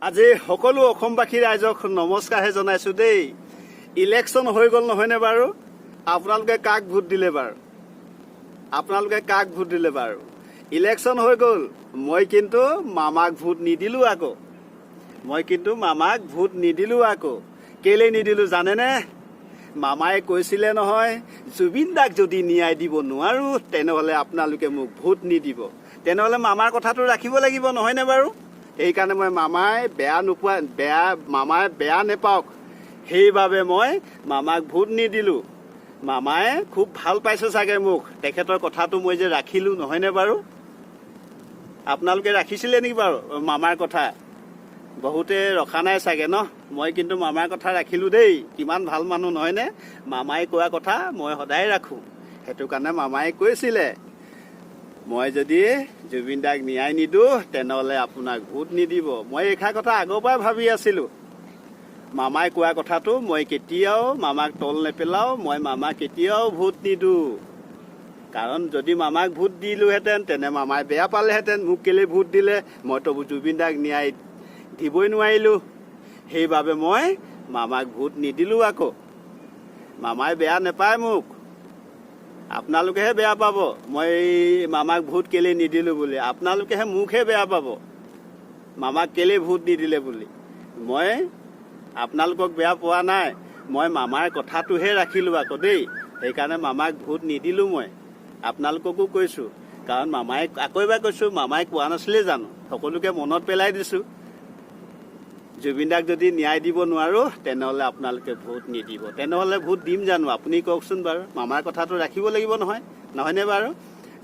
আজি সকলো অসমবাসী ৰাইজক নমস্কাৰহে জনাইছো দেই। ইলেকশ্যন হৈ গ'ল নহয়নে বাৰু? আপোনালোকে কাক ভোট দিলে বাৰু? ইলেকশ্যন হৈ গ'ল। মই কিন্তু মামাক ভোট নিদিলোঁ আকৌ। কেলে নিদিলোঁ জানেনে? মামাই কৈছিলে নহয়, জুবিন দাক যদি ন্যায় দিব নোৱাৰো তেনেহ'লে আপোনালোকে মোক ভোট নিদিব। তেনেহ'লে মামাৰ কথাটো ৰাখিব লাগিব নহয়নে বাৰু? সেইকাৰণে মই মামাই বেয়া নেপাওক সেইবাবে মই মামাক ভোট নিদিলোঁ। মামাই খুব ভাল পাইছে চাগে মোক, তেখেতৰ কথাটো মই যে ৰাখিলোঁ নহয়নে বাৰু? আপোনালোকে ৰাখিছিলে নেকি বাৰু মামাৰ কথা? বহুতে ৰখা নাই চাগে ন? মই কিন্তু মামাৰ কথা ৰাখিলোঁ দেই। কিমান ভাল মানুহ নহয়নে? মামাই কোৱা কথা মই সদায় ৰাখোঁ। সেইটো কাৰণে মামাই কৈছিলে, মই যদি জুবিন দাক ন্যায় নিদিওঁ তেনেহ'লে আপোনাক ভোট নিদিব। মই এইষাৰ কথা আগৰ পৰাই ভাবি আছিলোঁ। মামাই কোৱা কথাটো মই কেতিয়াও মামাক তল নেপেলাওঁ। মই মামাক কেতিয়াও ভোট নিদিওঁ। কাৰণ যদি মামাক ভোট দিলোহেঁতেন তেনে মামাই বেয়া পালেহেঁতেন। মোক কেলে ভোট দিলে, মইতো জুবিন দাক ন্যায় দিবই নোৱাৰিলোঁ। সেইবাবে মই মামাক ভোট নিদিলোঁ আকৌ। মামাই বেয়া নেপায় মোক, আপোনালোকেহে বেয়া পাব মই মামাক ভোট কেলে নিদিলোঁ বুলি। আপোনালোকেহে মোকহে বেয়া পাব মামাক কেলে ভোট নিদিলে বুলি। মই আপোনালোকক বেয়া পোৱা নাই, মই মামাৰ কথাটোহে ৰাখিলোঁ আকৌ দেই। সেইকাৰণে মামাক ভোট নিদিলোঁ মই। আপোনালোককো কৈছোঁ, কাৰণ মামাই আকৌ এবাৰ কৈছোঁ, মামাই কোৱা নাছিলে জানো? সকলোকে মনত পেলাই দিছোঁ, জুবিন দাক যদি ন্যায় দিব নোৱাৰোঁ তেনেহ'লে আপোনালোকে ভোট নিদিব। তেনেহ'লে ভোট দিম জানো? আপুনি কওকচোন বাৰু। মামাৰ কথাটো ৰাখিব লাগিব নহয়নে বাৰু?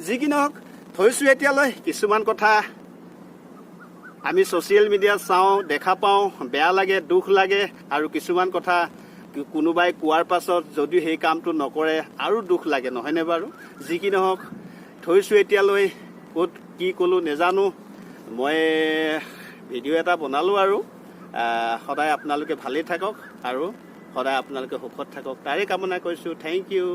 যি কি নহওক, থৈছোঁ এতিয়ালৈ। কিছুমান কথা আমি ছ'চিয়েল মিডিয়াত চাওঁ, দেখা পাওঁ, বেয়া লাগে, দুখ লাগে। আৰু কিছুমান কথা কোনোবাই কোৱাৰ পাছত যদিও সেই কামটো নকৰে আৰু দুখ লাগে নহয়নে বাৰু? যি কি নহওক, থৈছোঁ এতিয়ালৈ। ক'ত কি ক'লোঁ নেজানো। মই ভিডিঅ' এটা বনালোঁ আৰু সদায় আপোনালোকে ভালেই থাকক আৰু সদায় আপোনালোকে সুখত থাকক তাৰে কামনা কৰিছোঁ। Thank U.